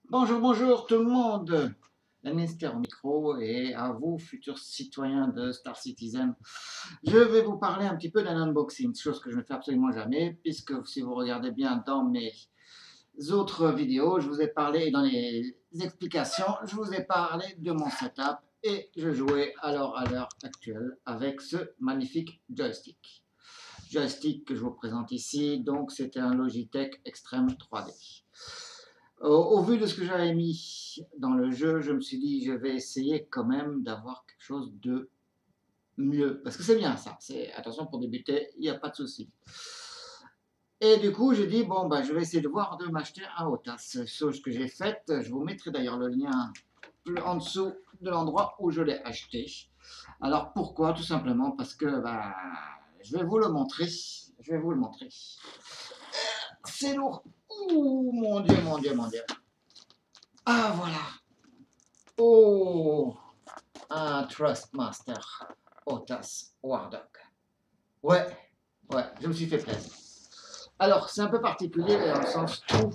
Bonjour, bonjour tout le monde. La ministère au micro et à vous, futurs citoyens de Star Citizen. Je vais vous parler un petit peu d'un unboxing, chose que je ne fais absolument jamais, puisque si vous regardez bien dans mes autres vidéos, je vous ai parlé dans les explications, je vous ai parlé de mon setup et je jouais alors à l'heure actuelle avec ce magnifique joystick. Joystick que je vous présente ici, donc c'était un Logitech Extreme 3D. Au vu de ce que j'avais mis dans le jeu, je me suis dit, je vais essayer quand même d'avoir quelque chose de mieux. Parce que c'est bien ça. Attention, pour débuter, il n'y a pas de souci. Et du coup, j'ai dit, bon, bah, je vais essayer de voir de m'acheter un Otas. Chose que j'ai faite. Je vous mettrai d'ailleurs le lien en dessous de l'endroit où je l'ai acheté. Alors pourquoi? Tout simplement parce que bah, je vais vous le montrer. Je vais vous le montrer. C'est lourd. Ouh, mon Dieu, mon Dieu, mon Dieu. Ah, voilà. Oh, un Trustmaster Otas Wardog. Ouais, ouais, je me suis fait plaisir. Alors, c'est un peu particulier dans le sens où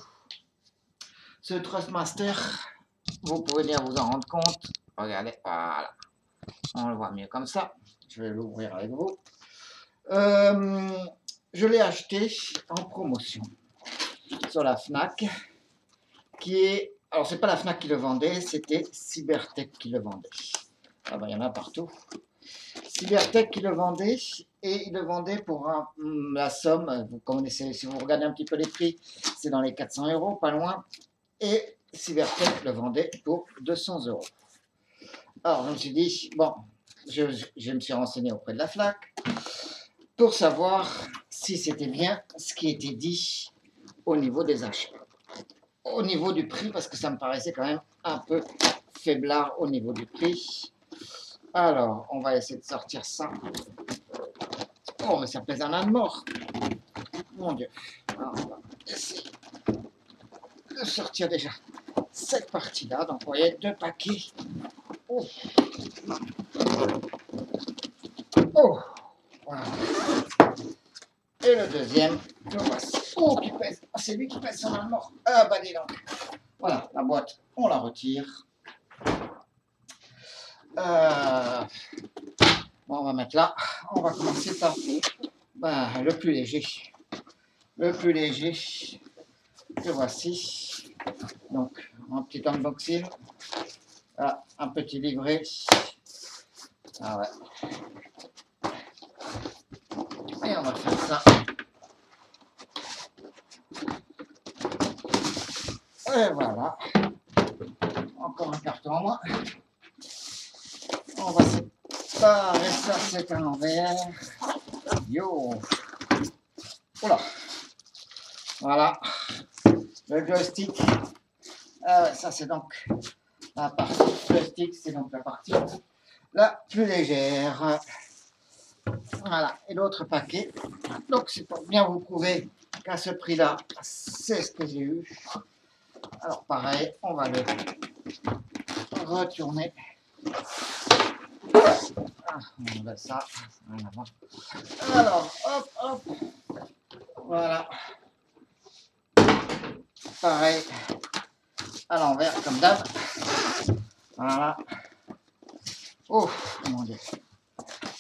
ce Trustmaster, vous pouvez bien vous en rendre compte. Regardez, voilà, on le voit mieux comme ça. Je vais l'ouvrir avec vous. Je l'ai acheté en promotion sur la Fnac, qui est... Alors, c'est pas la Fnac qui le vendait, c'était Cybertech qui le vendait. Ah ben, il y en a partout. Cybertech qui le vendait, et il le vendait pour la somme, vous connaissez, si vous regardez un petit peu les prix, c'est dans les 400 euros, pas loin, et Cybertech le vendait pour 200 euros. Alors je me suis dit, bon, je me suis renseigné auprès de la FNAC pour savoir si c'était bien ce qui était dit au niveau des achats. Au niveau du prix, parce que ça me paraissait quand même un peu faiblard au niveau du prix. Alors, on va essayer de sortir ça. Oh, mais ça pèse un âne mort. Mon Dieu. Alors, on va essayer de sortir déjà cette partie-là. Donc, vous voyez, 2 paquets. Oh, oh. Voilà. Et le deuxième, le voici. Oh, qui pèse. Ah, c'est lui qui pèse son âne mort. Ah, bah dis donc. Voilà, la boîte, on la retire. Bon, on va mettre là. On va commencer par le plus léger. Le plus léger, le voici. Donc, un petit unboxing. Voilà, un petit livret. Ah ouais. Et on va faire ça. Et voilà. Encore un carton en moins. On va séparer ça, c'est à l'envers. Yo. Oula. Voilà. Le joystick. Ah ouais, ça c'est donc la partie joystick, c'est donc la partie la plus légère. Voilà. Et l'autre paquet. Donc c'est pour bien vous prouver qu'à ce prix-là, c'est ce que j'ai eu. Alors pareil, on va le retourner. Ah, on a ça. Alors, hop, hop. Voilà. Pareil. À l'envers, comme d'hab. Voilà. Oh, mon Dieu.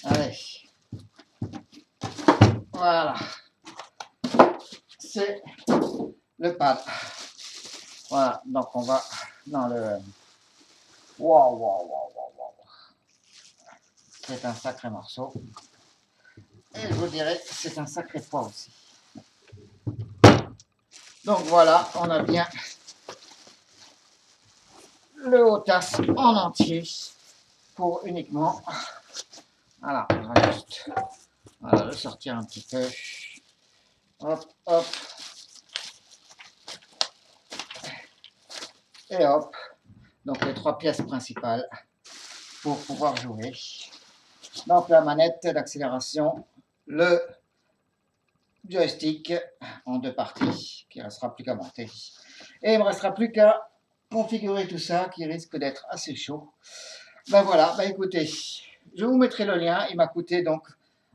Allez. Voilà. C'est le pad. Voilà. Donc, on va dans le... Waouh, waouh, waouh, waouh, waouh. C'est un sacré morceau. Et je vous dirais, c'est un sacré poids aussi. Donc, voilà, on a bien le Otas en entier pour uniquement... Voilà, on va juste le sortir un petit peu. Hop, hop. Et hop. Donc les 3 pièces principales pour pouvoir jouer. Donc la manette d'accélération, le joystick en 2 parties, qui ne restera plus qu'à monter. Et il ne me restera plus qu'à configurer tout ça, qui risque d'être assez chaud. Ben voilà, ben écoutez, je vous mettrai le lien. Il m'a coûté donc,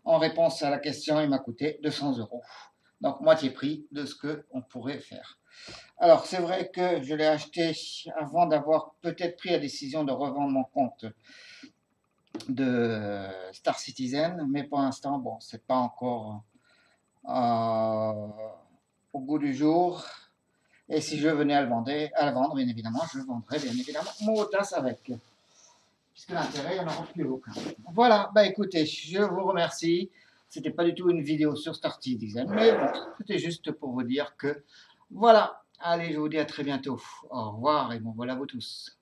en réponse à la question, il m'a coûté 200 euros. Donc moitié prix de ce qu'on pourrait faire. Alors, c'est vrai que je l'ai acheté avant d'avoir peut-être pris la décision de revendre mon compte de Star Citizen, mais pour l'instant, bon, c'est pas encore euh, au goût du jour. Et si je venais à le vendre, bien évidemment, je vendrais bien évidemment mon tasse avec. Puisque l'intérêt, il n'y en aura plus aucun. Voilà, bah écoutez, je vous remercie. C'était pas du tout une vidéo sur Star Citizen, mais bon, c'était juste pour vous dire que voilà. Allez, je vous dis à très bientôt. Au revoir et bon voilà vous tous.